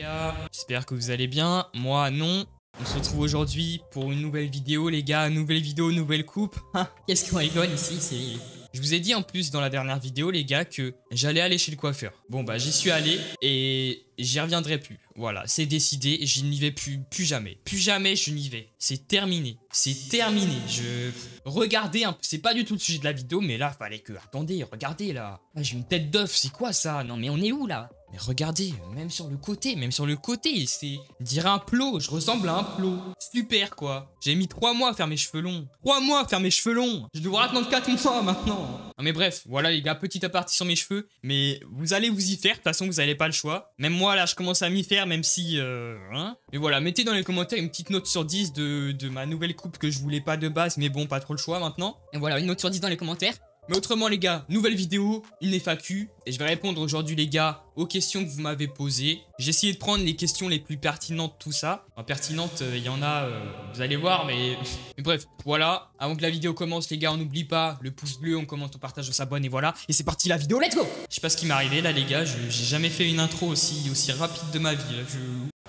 gars, j'espère que vous allez bien. Moi, non. On se retrouve aujourd'hui pour une nouvelle vidéo, les gars. Nouvelle vidéo, nouvelle coupe. Qu'est-ce qu'on rigole ici, c'est... Je vous ai dit en plus dans la dernière vidéo, les gars, que j'allais aller chez le coiffeur. Bon, bah, j'y suis allé et j'y reviendrai plus. Voilà, c'est décidé, je n'y vais plus jamais. Plus jamais je n'y vais. C'est terminé. C'est terminé. Regardez un peu, c'est pas du tout le sujet de la vidéo, mais là, fallait que... Attendez, regardez là. Ah, j'ai une tête d'œuf, c'est quoi ça? Non, mais on est où là? Mais regardez, même sur le côté, c'est... Dirait un plot, je ressemble à un plot. Super, quoi. J'ai mis 3 mois à faire mes cheveux longs. 3 mois à faire mes cheveux longs. Je devrais attendre 4 mois maintenant. Non mais bref, voilà les gars, petit aparté sur mes cheveux. Mais vous allez vous y faire, de toute façon, vous n'avez pas le choix. Même moi, là, je commence à m'y faire, même si... Mais voilà, mettez dans les commentaires une petite note sur 10 de ma nouvelle coupe que je voulais pas de base, mais bon, pas trop le choix maintenant. Et voilà, une note sur 10 dans les commentaires. Mais autrement les gars, nouvelle vidéo, une FAQ, et je vais répondre aujourd'hui les gars aux questions que vous m'avez posées. J'ai essayé de prendre les questions les plus pertinentes, tout ça. Enfin, pertinentes, il y en a, vous allez voir, mais bref, voilà. Avant que la vidéo commence les gars, on n'oublie pas le pouce bleu, on commente, on partage, on s'abonne, et voilà. Et c'est parti la vidéo, let's go! Je sais pas ce qui m'est arrivé là les gars, j'ai jamais fait une intro aussi rapide de ma vie là.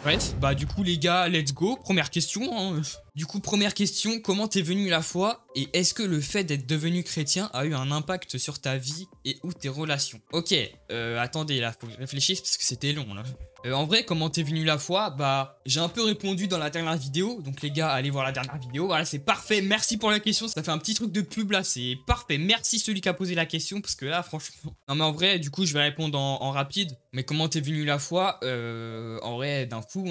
Bref, bah du coup les gars, let's go. Première question, hein. Du coup, première question, comment t'es venu la foi? Et est-ce que le fait d'être devenu chrétien a eu un impact sur ta vie et ou tes relations? Ok, attendez là, faut que je réfléchisse parce que c'était long là. En vrai, comment t'es venu la foi? Bah, j'ai un peu répondu dans la dernière vidéo. Donc les gars, allez voir la dernière vidéo. Voilà, c'est parfait. Merci pour la question. Ça fait un petit truc de pub là, c'est parfait. Merci celui qui a posé la question parce que là, franchement... Non mais en vrai, du coup, je vais répondre en rapide. Mais comment t'es venu la foi? En vrai, d'un coup,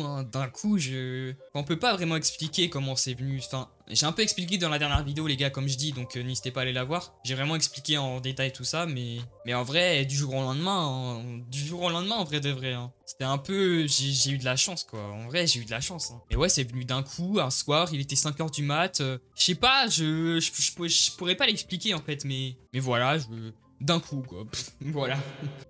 on peut pas vraiment expliquer comment c'est venu. Enfin, j'ai un peu expliqué dans la dernière vidéo les gars comme je dis, donc n'hésitez pas à aller la voir. J'ai vraiment expliqué en détail tout ça, mais en vrai du jour au lendemain, en vrai de vrai. Hein. C'était un peu, j'ai eu de la chance quoi. En vrai j'ai eu de la chance. Hein. Et ouais c'est venu d'un coup, un soir, il était 5 h du mat. Je sais pas, je pourrais pas l'expliquer en fait, mais voilà, d'un coup quoi, voilà.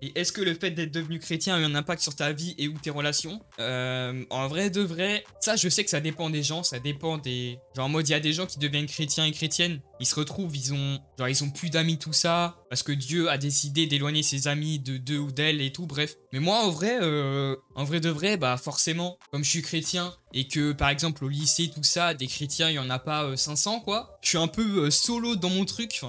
Et est-ce que le fait d'être devenu chrétien a eu un impact sur ta vie et ou tes relations? En vrai de vrai, ça je sais que ça dépend des gens, ça dépend des... Genre en mode il y a des gens qui deviennent chrétiens et chrétiennes, ils se retrouvent, ils ont plus d'amis tout ça, parce que Dieu a décidé d'éloigner ses amis d'eux ou d'elles et tout, bref. Mais moi en vrai de vrai, bah forcément, comme je suis chrétien et que par exemple au lycée tout ça, des chrétiens il y en a pas 500 quoi, je suis un peu solo dans mon truc,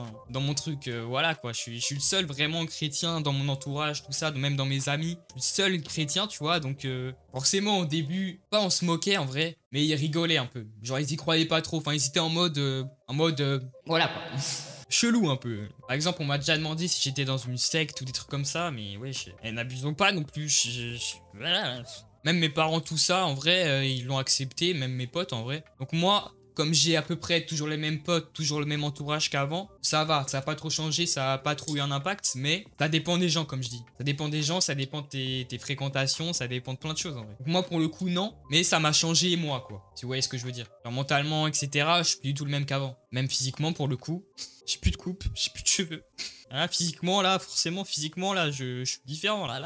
voilà quoi, je suis le seul vraiment chrétien dans mon entourage, tout ça, même dans mes amis, je suis le seul chrétien tu vois, donc forcément au début, pas on se moquait en vrai, mais ils rigolaient un peu, genre ils y croyaient pas trop, enfin ils étaient en mode voilà quoi. Chelou un peu. Par exemple, on m'a déjà demandé si j'étais dans une secte ou des trucs comme ça, mais ouais, n'abusons pas non plus. Voilà. Même mes parents, tout ça, en vrai, ils l'ont accepté, même mes potes, en vrai. Donc moi, comme j'ai à peu près toujours les mêmes potes, toujours le même entourage qu'avant, ça va, ça n'a pas trop changé, ça n'a pas trop eu un impact, mais ça dépend des gens, comme je dis. Ça dépend des gens, ça dépend de tes fréquentations, ça dépend de plein de choses, en vrai. Donc moi, pour le coup, non, mais ça m'a changé, moi, quoi. Si vous voyez ce que je veux dire. Genre, mentalement, etc., je suis plus du tout le même qu'avant. Même physiquement, pour le coup, j'ai plus de coupe, j'ai plus de cheveux. Hein, physiquement, là, forcément, je suis différent, là,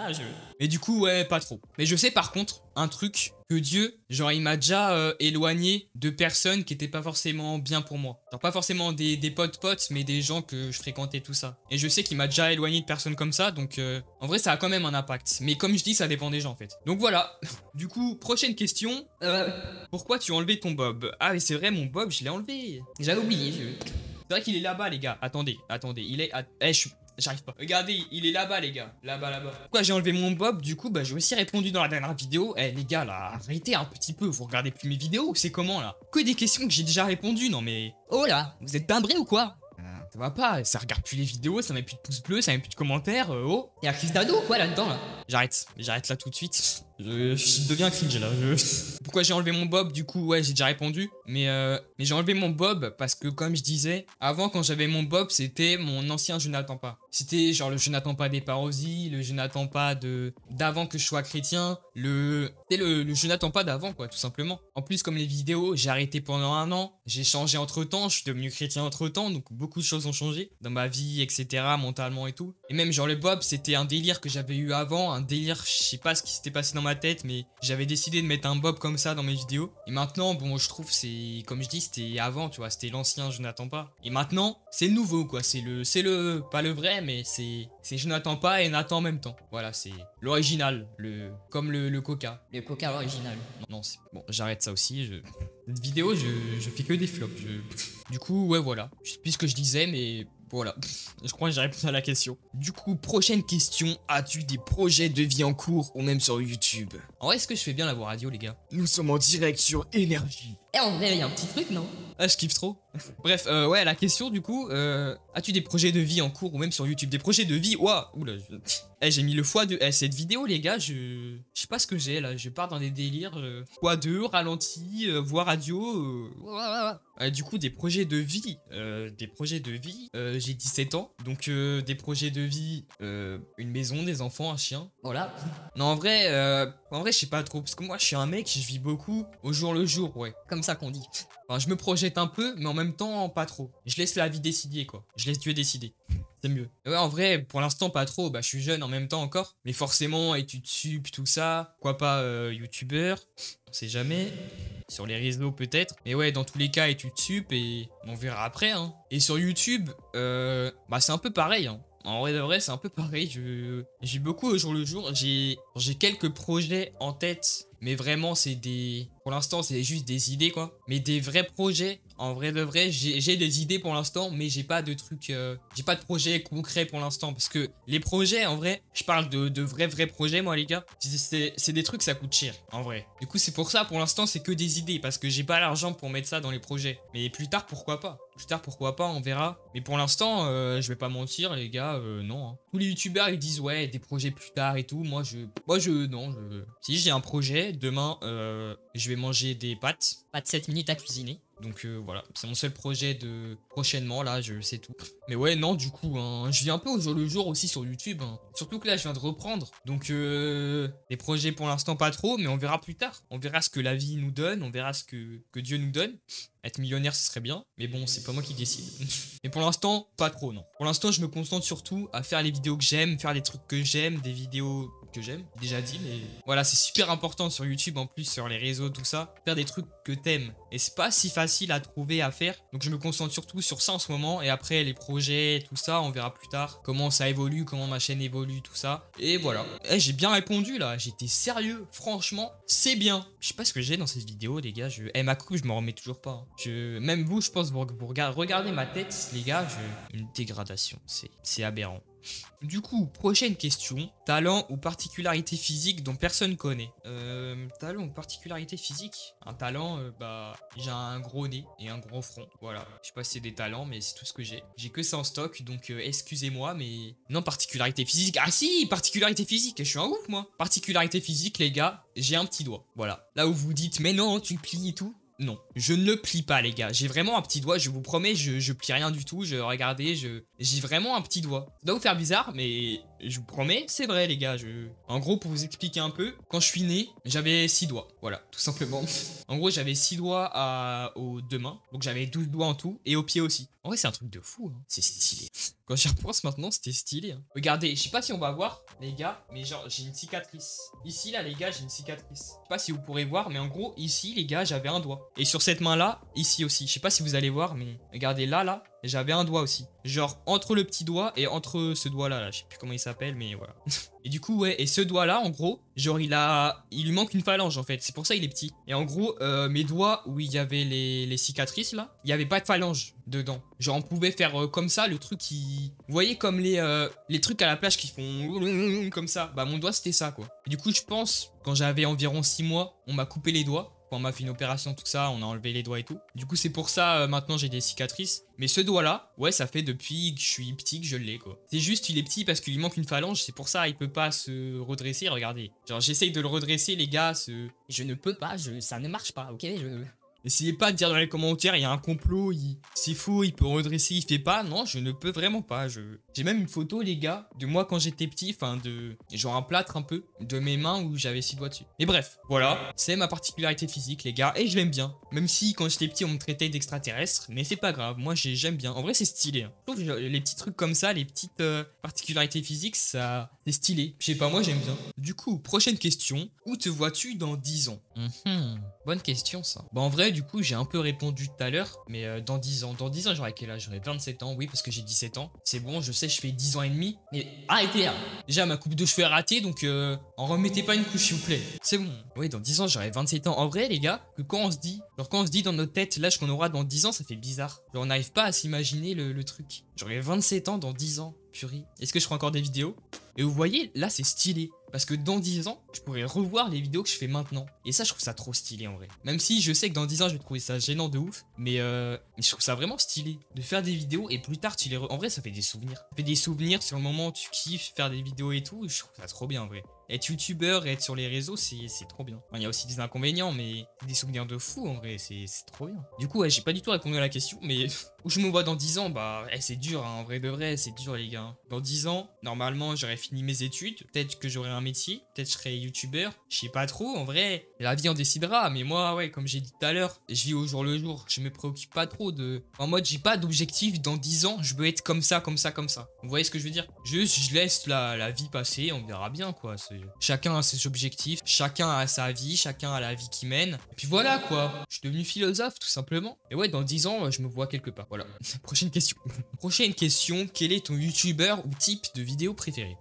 Mais du coup, ouais, pas trop. Mais je sais, par contre, un truc, que Dieu, genre, il m'a déjà éloigné de personnes qui étaient pas forcément bien pour moi. Genre, pas forcément des potes, mais des gens que je fréquentais, tout ça. Et je sais qu'il m'a déjà éloigné de personnes comme ça, donc, en vrai, ça a quand même un impact. Mais comme je dis, ça dépend des gens, en fait. Donc, voilà. Du coup, prochaine question. Pourquoi tu as enlevé ton bob? Ah, mais c'est vrai, mon bob, je l'ai enlevé. J'avais oublié, C'est vrai qu'il est là-bas, les gars. Attendez. Il est... J'arrive pas. Regardez, il est là-bas, les gars. Là-bas. Pourquoi j'ai enlevé mon bob? Du coup, bah, j'ai aussi répondu dans la dernière vidéo. Les gars, là, arrêtez un petit peu. Vous regardez plus mes vidéos? C'est comment, là? Que des questions que j'ai déjà répondu, non mais... Oh là, vous êtes timbré ou quoi? Ça va pas, ça regarde plus les vidéos, ça met plus de pouces bleus, ça met plus de commentaires, oh. Y'a Chris d'ado ou quoi là-dedans là? J'arrête là tout de suite. Je deviens cringe là. Pourquoi j'ai enlevé mon bob? Du coup, ouais, j'ai déjà répondu. Mais j'ai enlevé mon bob parce que, comme je disais, avant, quand j'avais mon bob, c'était mon ancien Je n'attends pas. C'était genre le Je n'attends pas des parodies, le Je n'attends pas d'avant que je sois chrétien, c'était le Je n'attends pas d'avant, quoi, tout simplement. En plus, comme les vidéos, j'ai arrêté pendant 1 an, j'ai changé entre temps, je suis devenu chrétien entre temps, donc beaucoup de choses ont changé dans ma vie, etc., mentalement et tout. Et même, genre, le bob, c'était un délire que j'avais eu avant, un délire, je sais pas ce qui s'était passé dans ma ma tête, mais j'avais décidé de mettre un bob comme ça dans mes vidéos. Et maintenant, bon, je trouve c'est, comme je dis, c'était avant, tu vois, c'était l'ancien Je n'attends pas. Et maintenant, c'est le nouveau, quoi. Pas le vrai, mais c'est Je n'attends pas et Nathan en même temps. Voilà, c'est l'original, comme le Coca. Le coca original. Non, c'est bon, j'arrête ça aussi. Cette vidéo, je fais que des flops. Du coup, ouais, voilà. Je sais plus ce que je disais, mais voilà. Je crois que j'ai répondu à la question. Du coup, prochaine question. As-tu des projets de vie en cours ou même sur YouTube? En vrai, est-ce que je fais bien la voix radio, les gars? Nous sommes en direct sur Énergie. Eh, on dirait, il y a un petit truc, non? Ah, je kiffe trop. Bref, ouais, la question du coup, as-tu des projets de vie en cours ou même sur YouTube? Des projets de vie? Waouh, oula, j'ai mis le x2. Cette vidéo, les gars, je sais pas ce que j'ai là. Je pars dans des délires. x2, ralenti, voix radio. Du coup, des projets de vie. J'ai 17 ans. Donc, des projets de vie, une maison, des enfants, un chien. Voilà. Non, en vrai, je sais pas trop. Parce que moi, je suis un mec, je vis beaucoup au jour le jour, ouais. Comme ça qu'on dit. Enfin, je me projette un peu, mais en même temps, pas trop. Je laisse la vie décider, quoi. Je laisse Dieu décider. C'est mieux. Ouais, en vrai, pour l'instant, pas trop. Bah, je suis jeune en même temps encore. Mais forcément, études sup, tout ça. Pourquoi pas youtubeur? On sait jamais. Sur les réseaux, peut-être. Mais ouais, dans tous les cas, études sup et on verra après, hein. Et sur YouTube, bah, c'est un peu pareil, hein. En vrai de vrai, c'est un peu pareil. J'ai beaucoup au jour le jour. J'ai quelques projets en tête. Mais vraiment, pour l'instant, c'est juste des idées, quoi. Mais des vrais projets, en vrai de vrai, j'ai des idées pour l'instant, mais j'ai pas de trucs, j'ai pas de projet concret pour l'instant. Parce que les projets, en vrai, je parle de vrais projets, moi, les gars. C'est des trucs, ça coûte cher, en vrai. Du coup, c'est pour ça, pour l'instant, c'est que des idées. Parce que j'ai pas l'argent pour mettre ça dans les projets. Mais plus tard, pourquoi pas? Plus tard, pourquoi pas, on verra. Mais pour l'instant, je vais pas mentir, les gars, non. Hein. Tous les youtubeurs, ils disent, ouais, des projets plus tard et tout. Non. Si j'ai un projet, demain, je vais manger des pâtes. Pas de 7 minutes à cuisiner. Donc voilà, c'est mon seul projet de prochainement, là, je sais tout. Mais ouais, non, du coup, hein, je vis un peu au jour le jour aussi sur YouTube. Hein. Surtout que là, je viens de reprendre. Donc, des projets pour l'instant, pas trop, mais on verra plus tard. On verra ce que la vie nous donne, on verra ce que Dieu nous donne. Être millionnaire, ce serait bien. Mais bon, c'est pas moi qui décide. Mais pour l'instant, pas trop, non. Pour l'instant, je me concentre surtout à faire les vidéos que j'aime, faire les trucs que j'aime, des vidéos que j'aime, déjà dit, mais voilà, c'est super important sur YouTube en plus, sur les réseaux, tout ça, faire des trucs que t'aimes. Et c'est pas si facile à trouver, à faire. Donc je me concentre surtout sur ça en ce moment. Et après, les projets, tout ça, on verra plus tard comment ça évolue, comment ma chaîne évolue, tout ça. Et voilà. J'ai bien répondu là, j'étais sérieux, franchement, c'est bien. Je sais pas ce que j'ai dans cette vidéo, les gars. Ma coupe, je m'en remets toujours pas. Hein. Même vous, je pense, vous regardez ma tête, les gars, une dégradation. C'est aberrant. Du coup, prochaine question. Talent ou particularité physique dont personne connaît. Talent ou particularité physique? Un talent, j'ai un gros nez et un gros front. Voilà. Je sais pas si c'est des talents, mais c'est tout ce que j'ai. J'ai que ça en stock, donc excusez-moi, mais... Non, particularité physique. Ah si, particularité physique. Je suis un ouf, moi. Particularité physique, les gars, j'ai un petit doigt. Voilà. Là où vous dites, mais non, tu plies et tout. Non, je ne plie pas, les gars. J'ai vraiment un petit doigt, je vous promets, je plie rien du tout. Regardez, j'ai vraiment un petit doigt. Ça doit vous faire bizarre, mais je vous promets, c'est vrai, les gars. En gros, pour vous expliquer un peu, quand je suis né, j'avais 6 doigts. Voilà, tout simplement. En gros, j'avais 6 doigts aux deux mains. Donc j'avais 12 doigts en tout, et aux pieds aussi. En vrai, c'est un truc de fou, hein. C'est stylé. Quand j'y repense maintenant, c'était stylé. Hein. Regardez, je sais pas si on va voir, les gars, mais genre, j'ai une cicatrice. Ici, là, les gars, j'ai une cicatrice. Je sais pas si vous pourrez voir, mais en gros, ici, les gars, j'avais un doigt. Et sur cette main-là, ici aussi. Je sais pas si vous allez voir, mais regardez, là, j'avais un doigt aussi. Genre, entre le petit doigt et entre ce doigt-là, là. Je sais plus comment il s'appelle, mais voilà. Et du coup, ouais, et ce doigt-là, en gros, genre, il lui manque une phalange, en fait. C'est pour ça qu'il est petit. Et en gros, mes doigts où il y avait les cicatrices, là, il y avait pas de phalange dedans. Genre, on pouvait faire comme ça, le truc qui... Vous voyez comme les trucs à la plage qui font comme ça. Bah, mon doigt, c'était ça, quoi. Et du coup, je pense, quand j'avais environ 6 mois, on m'a coupé les doigts. Quand on m'a fait une opération, tout ça, on a enlevé les doigts et tout. Du coup, c'est pour ça, maintenant, j'ai des cicatrices. Mais ce doigt-là, ouais, ça fait depuis que je suis petit que je l'ai, quoi. C'est juste, il est petit parce qu'il lui manque une phalange. C'est pour ça, il peut pas se redresser, regardez. Genre, j'essaye de le redresser, les gars, Je ne peux pas, ça ne marche pas, ok? Essayez pas de dire dans les commentaires, il y a un complot, c'est faux, il peut redresser, il fait pas. Non, je ne peux vraiment pas. J'ai même une photo, les gars, de moi quand j'étais petit, genre un plâtre un peu, de mes mains où j'avais 6 doigts dessus. Mais bref, voilà, c'est ma particularité physique, les gars, et je l'aime bien. Même si quand j'étais petit, on me traitait d'extraterrestre, mais c'est pas grave, moi j'aime bien. En vrai, c'est stylé. Hein. Je trouve les petits trucs comme ça, les petites particularités physiques, ça, C'est stylé. Je sais pas, moi j'aime bien. Du coup, prochaine question. Où te vois-tu dans 10 ans? Bonne question ça. Bah en vrai, du coup, j'ai un peu répondu tout à l'heure. Mais dans 10 ans. Dans 10 ans, j'aurai quel âge? J'aurai 27 ans, oui, parce que j'ai 17 ans. C'est bon, je sais, je fais 10 ans et demi. Mais arrêtez là. Déjà, ma coupe de cheveux est ratée, donc en remettez pas une couche, s'il vous plaît. C'est bon. Oui, dans 10 ans, j'aurai 27 ans. En vrai, les gars, que quand on se dit, genre quand on se dit dans notre tête l'âge qu'on aura dans 10 ans, ça fait bizarre. Genre, on n'arrive pas à s'imaginer le truc. J'aurai 27 ans dans 10 ans. Purée. Est-ce que je ferai encore des vidéos? Et vous voyez, là, c'est stylé. Parce que dans 10 ans, je pourrais revoir les vidéos que je fais maintenant. Et ça, je trouve ça trop stylé en vrai. Même si je sais que dans 10 ans, je vais trouver ça gênant de ouf. Mais je trouve ça vraiment stylé de faire des vidéos et plus tard, tu les... En vrai, ça fait des souvenirs. Ça fait des souvenirs sur le moment où tu kiffes faire des vidéos et tout. Je trouve ça trop bien en vrai. Être youtubeur et être sur les réseaux, c'est trop bien. Enfin, il y a aussi des inconvénients, mais des souvenirs de fou en vrai, c'est trop bien. Du coup, ouais, j'ai pas du tout répondu à la question, mais où je me vois dans 10 ans, bah, c'est dur, hein, en vrai de vrai, c'est dur les gars. Dans 10 ans, normalement, j'aurais fini mes études, peut-être que j'aurai un métier, peut-être je serai youtubeur, je sais pas trop, en vrai, la vie en décidera, mais moi, ouais, comme j'ai dit tout à l'heure, je vis au jour le jour, je me préoccupe pas trop de... En mode, j'ai pas d'objectif, dans 10 ans, je veux être comme ça, comme ça, comme ça. Vous voyez ce que je veux dire? Juste, je laisse la vie passer, on verra bien, quoi. Chacun a ses objectifs, chacun a sa vie, chacun a la vie qu'il mène. Et puis voilà, quoi. Je suis devenu philosophe, tout simplement. Et ouais, dans 10 ans, je me vois quelque part. Voilà. Prochaine question. Prochaine question, quel est ton youtubeur ou type de vidéo préféré?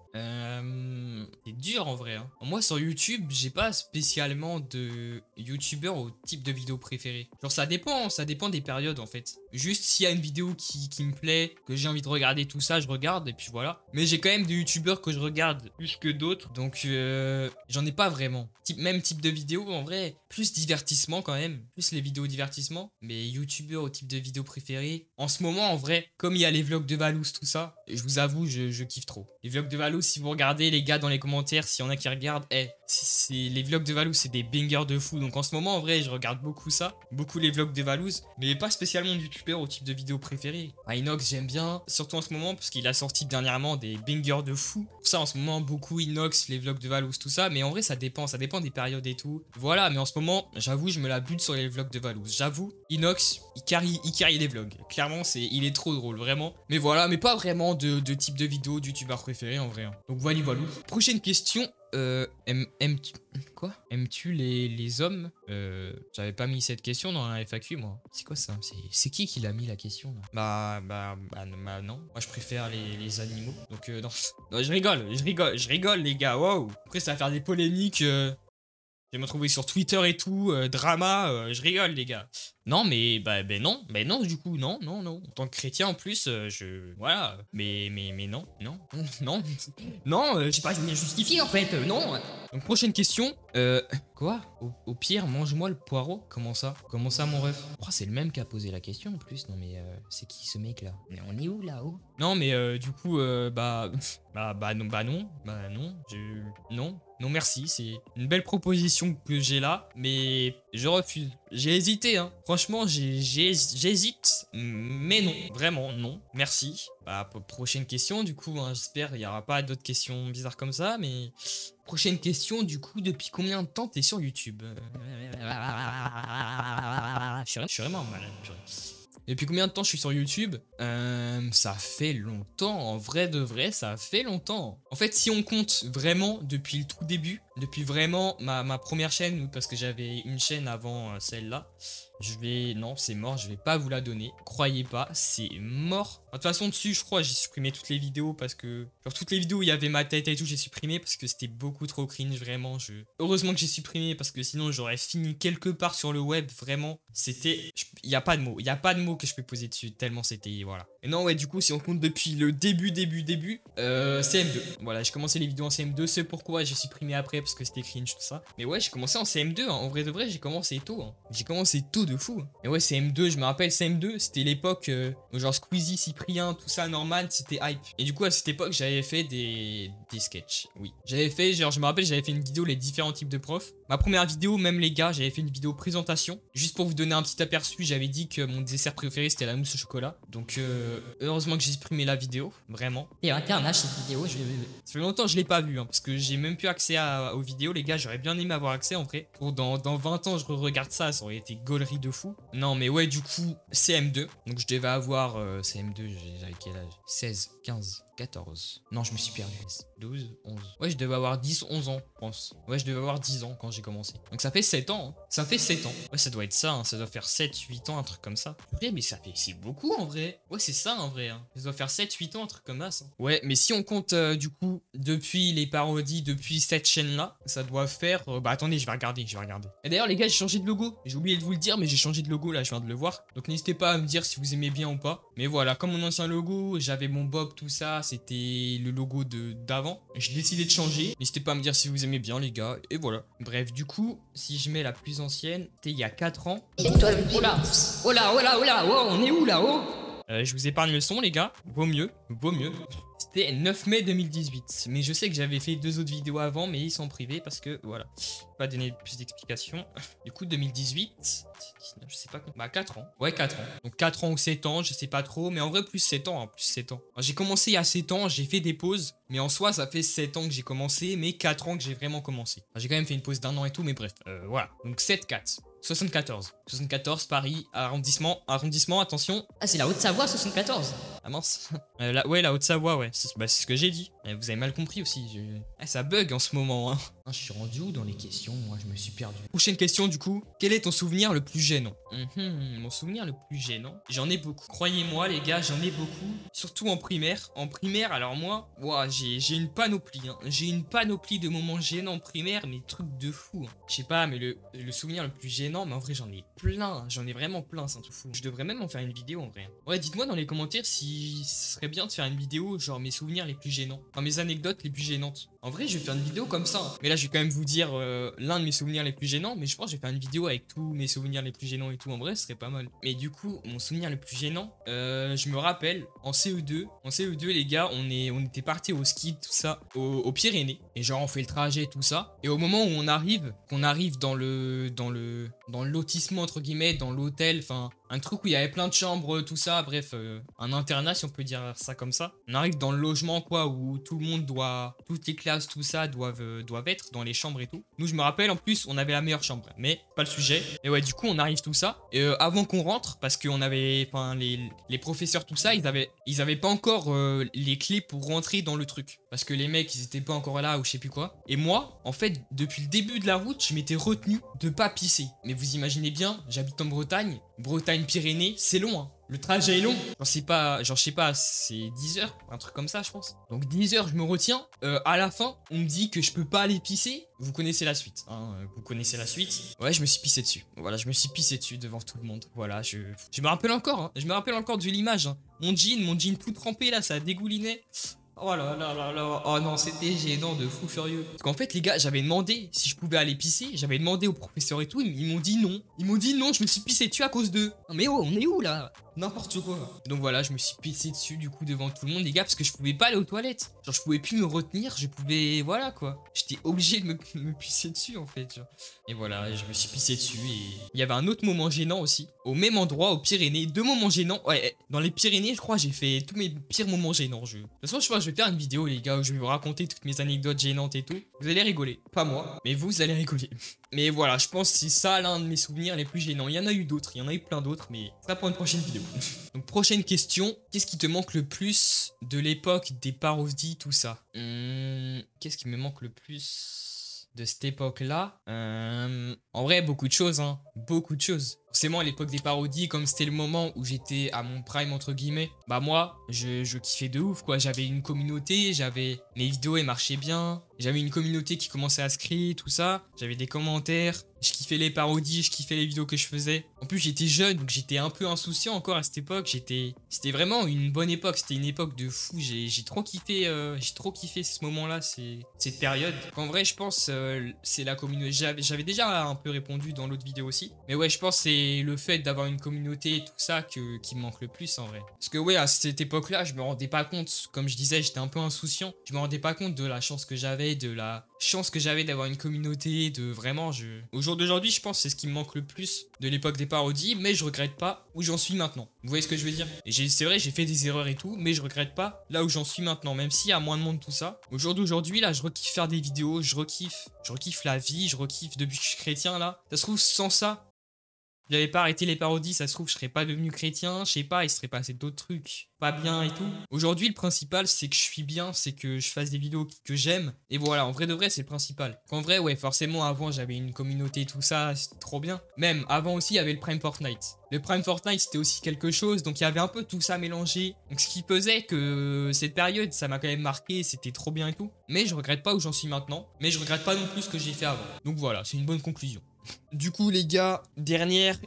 C'est dur en vrai. Hein. Moi sur YouTube, j'ai pas spécialement de youtubeur ou type de vidéo préféré. Genre ça dépend des périodes en fait. Juste s'il y a une vidéo qui me plaît, que j'ai envie de regarder tout ça, je regarde et puis voilà. Mais j'ai quand même des youtubeurs que je regarde plus que d'autres, donc j'en ai pas vraiment. Même type de vidéo en vrai, plus divertissement quand même, plus les vidéos divertissement. Mais youtubeur au type de vidéo préféré, en ce moment en vrai, comme il y a les vlogs de Valous tout ça, je vous avoue, je kiffe trop. Les vlogs de Valous, si vous regardez les gars dans les commentaires, s'il y en a qui regardent, les vlogs de Valous, c'est des bangers de fou. Donc en ce moment, en vrai, je regarde beaucoup ça, beaucoup les vlogs de Valous, mais pas spécialement de youtubeur au type de vidéo préféré. Inox, j'aime bien, surtout en ce moment, parce qu'il a sorti dernièrement des bangers de fou. Pour ça, en ce moment, beaucoup Inox, les vlogs de Valous, tout ça, mais en vrai, ça dépend des périodes et tout. Voilà, mais en ce moment, j'avoue, je me la bute sur les vlogs de Valous. J'avoue, Inox, il carry les vlogs. Clairement, il est trop drôle, vraiment. Mais voilà, mais pas vraiment de type de vidéo de youtubeur préféré en vrai. Hein. Donc voilà. Prochaine question. Aimes-tu quoi? Aimes-tu les hommes? J'avais pas mis cette question dans la FAQ moi. C'est quoi ça? C'est qui l'a mis la question là? Non. Moi je préfère les animaux. Donc non. Non, je rigole les gars. Wow. Après ça va faire des polémiques. Je vais me retrouver sur Twitter et tout, drama, je rigole les gars. Non mais non du coup, non. En tant que chrétien en plus, voilà, mais non, non, j'ai pas justifié en fait, non. Donc prochaine question, quoi? Au pire, mange-moi le poireau. Comment ça mon ref? Oh, c'est le même qui a posé la question en plus. Non mais c'est qui ce mec là? Mais on est où là-haut? Non mais du coup, non merci, c'est une belle proposition que j'ai là, mais je refuse. J'ai hésité, hein. Franchement, j'hésite, mais non, vraiment non, merci. Prochaine question, du coup, hein, j'espère il n'y aura pas d'autres questions bizarres comme ça, mais... Prochaine question, du coup, depuis combien de temps t'es sur YouTube? Je suis vraiment malade, purée. Depuis combien de temps je suis sur YouTube? Ça fait longtemps, en vrai de vrai, ça fait longtemps. En fait, si on compte vraiment depuis le tout début, depuis vraiment ma première chaîne, parce que j'avais une chaîne avant celle-là, non, c'est mort, je vais pas vous la donner. Croyez pas, c'est mort. De toute façon, dessus, je crois, j'ai supprimé toutes les vidéos parce que... Genre, toutes les vidéos où il y avait ma tête et tout, j'ai supprimé parce que c'était beaucoup trop cringe, vraiment. Heureusement que j'ai supprimé parce que sinon, j'aurais fini quelque part sur le web, vraiment. C'était... Il y a pas de mots, que je peux poser dessus, tellement c'était... Voilà. Et non, ouais, du coup, si on compte depuis le début, CM2. Voilà, j'ai commencé les vidéos en CM2, c'est pourquoi j'ai supprimé après parce que c'était cringe, tout ça. Mais ouais, j'ai commencé en CM2, hein. En vrai de vrai, j'ai commencé tôt, hein. J'ai commencé tôt de fou. Et ouais, CM2, je me rappelle CM2, c'était l'époque genre Squeezie, Cyprien, tout ça, Norman, c'était hype. Et du coup, à cette époque, j'avais fait des sketchs. Oui. J'avais fait, genre, je me rappelle, j'avais fait une vidéo, les différents types de profs. Ma première vidéo, même les gars, j'avais fait une vidéo présentation. Juste pour vous donner un petit aperçu, j'avais dit que mon dessert préféré, c'était la mousse au chocolat. Donc, heureusement que j'ai supprimé la vidéo, vraiment. Et internat, cette vidéo, Ça fait longtemps que je l'ai pas vu, hein, parce que j'ai même plus accès aux vidéos, les gars. J'aurais bien aimé avoir accès, en vrai. Pour dans 20 ans, je regarde ça aurait été gaulerie de fou. Non, mais ouais, du coup, CM2. Donc, je devais avoir CM2, j'avais quel âge? 16, 15. 14. Non, je me suis perdu. 12, 11. Ouais, je devais avoir 10, 11 ans, je pense. Ouais, je devais avoir 10 ans quand j'ai commencé. Donc ça fait 7 ans. Hein. Ça fait 7 ans. Ouais, ça doit être ça. Hein. Ça doit faire 7, 8 ans, un truc comme ça. Ouais, mais ça fait... C'est beaucoup en vrai. Ouais, c'est ça en vrai. Hein. Ça doit faire 7, 8 ans, un truc comme ça. Ouais, mais si on compte du coup, depuis les parodies, depuis cette chaîne-là, ça doit faire... bah attendez, je vais regarder. Et d'ailleurs, les gars, j'ai changé de logo. J'ai oublié de vous le dire, mais j'ai changé de logo là, je viens de le voir. Donc n'hésitez pas à me dire si vous aimez bien ou pas. Mais voilà, comme mon ancien logo, j'avais mon bob, tout ça, c'était le logo d'avant. J'ai décidé de changer. N'hésitez pas à me dire si vous aimez bien, les gars. Et voilà. Bref, du coup, si je mets la plus ancienne, c'était il y a 4 ans. Oh là, oh là, oh là, oh là, oh, on est où là-haut? Je vous épargne le son, les gars. Vaut mieux. C'était 9 mai 2018. Mais je sais que j'avais fait 2 autres vidéos avant, mais ils sont privés parce que, voilà. Pas donner plus d'explications. Du coup, 2018, 19, je sais pas. Bah, 4 ans. Ouais, 4 ans. Donc, 4 ans ou 7 ans, je sais pas trop. Mais en vrai, plus 7 ans. Hein, plus 7 ans. J'ai commencé il y a 7 ans, j'ai fait des pauses. Mais en soi, ça fait 7 ans que j'ai commencé, mais 4 ans que j'ai vraiment commencé. J'ai quand même fait une pause d'1 an et tout, mais bref. Voilà. Donc, 7-4. 74. 74, Paris, arrondissement, attention. Ah, c'est la Haute-Savoie, 74. Ah mince. Ouais, la Haute-Savoie, ouais. C'est ce que j'ai dit. Vous avez mal compris aussi. Ça bug en ce moment, hein. Je suis rendu où dans les questions? Moi, je me suis perdu. Prochaine question, du coup. Quel est ton souvenir le plus gênant? Mon souvenir le plus gênant? J'en ai beaucoup. Croyez-moi, les gars, j'en ai beaucoup. Surtout en primaire. En primaire, alors moi, ouah, j'ai une panoplie. Hein. J'ai une panoplie de moments gênants en primaire, mais trucs de fou. Hein. Je sais pas, mais le souvenir le plus gênant, mais en vrai, j'en ai plein. J'en ai vraiment plein, c'est un truc fou. Je devrais même en faire une vidéo, en vrai. Ouais, dites-moi dans les commentaires si ce serait bien de faire une vidéo, genre mes souvenirs les plus gênants. Enfin, mes anecdotes les plus gênantes. En vrai, je vais faire une vidéo comme ça. Hein. Mais là, je vais quand même vous dire l'un de mes souvenirs les plus gênants. Mais je pense que je vais faire une vidéo avec tous mes souvenirs les plus gênants et tout. En vrai, ce serait pas mal. Mais du coup, mon souvenir le plus gênant, je me rappelle, en CE2. En CE2, les gars, on était partis au ski, tout ça, aux Pyrénées. Et genre, on fait le trajet, tout ça. Et au moment où qu'on arrive dans le lotissement, entre guillemets, dans l'hôtel, enfin... Un truc où il y avait plein de chambres, tout ça, bref, un internat si on peut dire ça comme ça. On arrive dans le logement quoi, où tout le monde toutes les classes, tout ça doivent être dans les chambres et tout. Nous je me rappelle en plus on avait la meilleure chambre, mais pas le sujet. Et ouais du coup on arrive tout ça. Et avant qu'on rentre, parce qu'on avait, enfin les professeurs tout ça, ils avaient pas encore les clés pour rentrer dans le truc. Parce que les mecs ils étaient pas encore là ou je sais plus quoi. Et moi, en fait, depuis le début de la route, je m'étais retenu de pas pisser. Mais vous imaginez bien, j'habite en Bretagne. Bretagne-Pyrénées, c'est long, hein. Le trajet est long. Genre, je sais pas, c'est 10 heures, un truc comme ça, je pense. Donc 10 heures, je me retiens. À la fin, on me dit que je peux pas aller pisser. Vous connaissez la suite, hein. Vous connaissez la suite. Ouais, je me suis pissé dessus. Voilà, je me suis pissé dessus devant tout le monde. Voilà, je me rappelle encore, hein. Je me rappelle encore de l'image, hein. Mon jean tout trempé, là, ça dégoulinait. Oh là là là là, oh non, c'était gênant de fou furieux. Parce qu'en fait, les gars, j'avais demandé si je pouvais aller pisser, j'avais demandé au professeur et tout, ils m'ont dit non. Ils m'ont dit non, je me suis pissé dessus à cause d'eux. Mais oh, on est où là? N'importe quoi. Donc voilà, je me suis pissé dessus du coup devant tout le monde, les gars, parce que je pouvais pas aller aux toilettes. Genre, je pouvais plus me retenir, je pouvais. Voilà quoi. J'étais obligé de me pisser dessus en fait. Genre. Et voilà, je me suis pissé dessus et. Il y avait un autre moment gênant aussi. Au même endroit, aux Pyrénées. 2 moments gênants. Ouais, dans les Pyrénées, je crois, j'ai fait tous mes pires moments gênants. De toute façon, je crois que je vais faire une vidéo, les gars, où je vais vous raconter toutes mes anecdotes gênantes et tout. Vous allez rigoler. Pas moi, mais vous allez rigoler. Mais voilà, je pense que c'est ça l'un de mes souvenirs les plus gênants. Il y en a eu d'autres, il y en a eu plein d'autres, mais ça pour une prochaine vidéo. Donc prochaine question, qu'est-ce qui te manque le plus de l'époque des parodies, tout ça? Qu'est-ce qui me manque le plus de cette époque-là? En vrai, beaucoup de choses, hein. Beaucoup de choses. Forcément, à l'époque des parodies, comme c'était le moment où j'étais à mon prime, entre guillemets, bah moi, je kiffais de ouf, quoi. J'avais une communauté, mes vidéos, elles marchaient bien. J'avais une communauté qui commençait à se créer, tout ça. J'avais des commentaires. Je kiffais les parodies, je kiffais les vidéos que je faisais. En plus, j'étais jeune, donc j'étais un peu insouciant encore à cette époque. C'était vraiment une bonne époque. C'était une époque de fou. J'ai trop kiffé ce moment-là, cette période. En vrai, je pense c'est la communauté. J'avais déjà un peu répondu dans l'autre vidéo aussi. Mais ouais, je pense c'est le fait d'avoir une communauté et tout ça qui me manque le plus en vrai. Parce que ouais, à cette époque-là, je me rendais pas compte. Comme je disais, j'étais un peu insouciant. Je me rendais pas compte de la chance que j'avais, d'avoir une communauté, de vraiment, au jour d'aujourd'hui, je pense que c'est ce qui me manque le plus de l'époque des parodies, mais je regrette pas où j'en suis maintenant. Vous voyez ce que je veux dire? C'est vrai, j'ai fait des erreurs et tout, mais je regrette pas là où j'en suis maintenant, même s'il y a moins de monde, tout ça. Au jour d'aujourd'hui, là, je rekiffe faire des vidéos, je rekiffe la vie, je rekiffe depuis que je suis chrétien, là. Ça se trouve, sans ça, j'avais pas arrêté les parodies, ça se trouve, je serais pas devenu chrétien, je sais pas, il serait passé d'autres trucs pas bien et tout. Aujourd'hui, le principal, c'est que je suis bien, c'est que je fasse des vidéos que j'aime. Et voilà, en vrai de vrai, c'est le principal. En vrai, ouais, forcément, avant, j'avais une communauté et tout ça, c'était trop bien. Même, avant aussi, il y avait le Prime Fortnite. Le Prime Fortnite, c'était aussi quelque chose, donc il y avait un peu tout ça mélangé. Donc ce qui faisait que cette période, ça m'a quand même marqué, c'était trop bien et tout. Mais je regrette pas où j'en suis maintenant. Mais je regrette pas non plus ce que j'ai fait avant. Donc voilà, c'est une bonne conclusion. Du coup, les gars, dernière...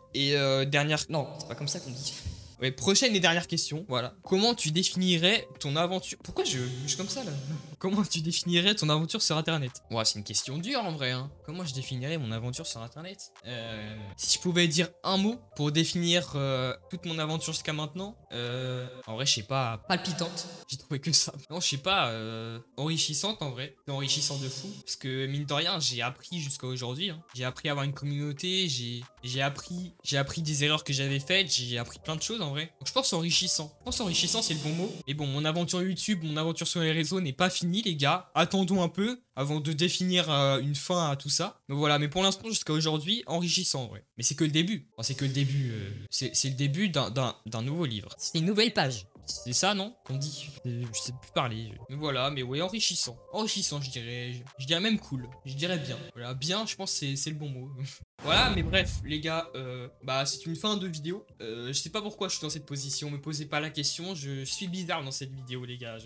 Non, c'est pas comme ça qu'on dit. Ouais, prochaine et dernière question, voilà. Comment tu définirais ton aventure... Pourquoi je bouge comme ça, là? Comment tu définirais ton aventure sur Internet? Ouais, c'est une question dure, en vrai, hein. Comment je définirais mon aventure sur Internet? Si je pouvais dire un mot pour définir toute mon aventure jusqu'à maintenant, en vrai, je sais pas... Palpitante. J'ai trouvé que ça. Non, je sais pas, enrichissante, en vrai. C'est enrichissant de fou. Parce que, mine de rien, j'ai appris jusqu'à aujourd'hui, hein. J'ai appris à avoir une communauté, j'ai appris des erreurs que j'avais faites, j'ai appris plein de choses, en vrai. Donc je pense enrichissant. Je pense enrichissant, c'est le bon mot. Et bon, mon aventure YouTube, mon aventure sur les réseaux n'est pas finie, les gars. Attendons un peu avant de définir une fin à tout ça. Donc voilà, mais pour l'instant, jusqu'à aujourd'hui, enrichissant, en vrai. Mais c'est que le début. Enfin, c'est que le début. C'est le début d'un nouveau livre. C'est une nouvelle page. C'est ça, non? Qu'on dit. Je sais plus parler. Mais voilà, mais ouais, enrichissant. Enrichissant, je dirais. Je dirais même cool. Je dirais bien. Voilà, bien, je pense que c'est le bon mot. Voilà, mais bref, les gars, bah c'est une fin de vidéo. Je sais pas pourquoi je suis dans cette position, me posez pas la question, je suis bizarre dans cette vidéo, les gars.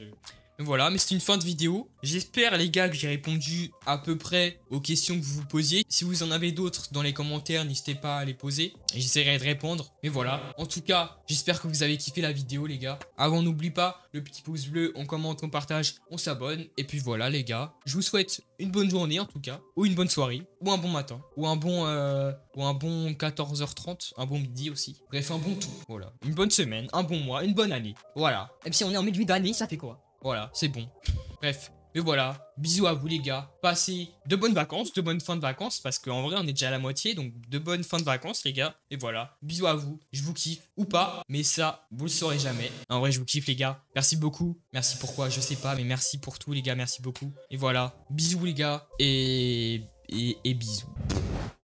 Voilà, mais c'est une fin de vidéo. J'espère, les gars, que j'ai répondu à peu près aux questions que vous vous posiez. Si vous en avez d'autres dans les commentaires, n'hésitez pas à les poser. Et j'essaierai de répondre. Mais voilà, en tout cas, j'espère que vous avez kiffé la vidéo, les gars. Avant, n'oublie pas, le petit pouce bleu, on commente, on partage, on s'abonne. Et puis voilà, les gars, je vous souhaite une bonne journée, en tout cas. Ou une bonne soirée, ou un bon matin, ou un bon 14h30, un bon midi aussi. Bref, un bon tout, voilà. Une bonne semaine, un bon mois, une bonne année. Voilà. Même si on est en milieu d'année, ça fait quoi? Voilà, c'est bon. Bref, et voilà. Bisous à vous, les gars. Passez de bonnes vacances, de bonnes fins de vacances, parce qu'en vrai, on est déjà à la moitié, donc de bonnes fins de vacances, les gars. Et voilà. Bisous à vous. Je vous kiffe, ou pas, mais ça, vous le saurez jamais. En vrai, je vous kiffe, les gars. Merci beaucoup. Merci pourquoi, je sais pas, mais merci pour tout, les gars. Merci beaucoup. Et voilà. Bisous, les gars. Et bisous.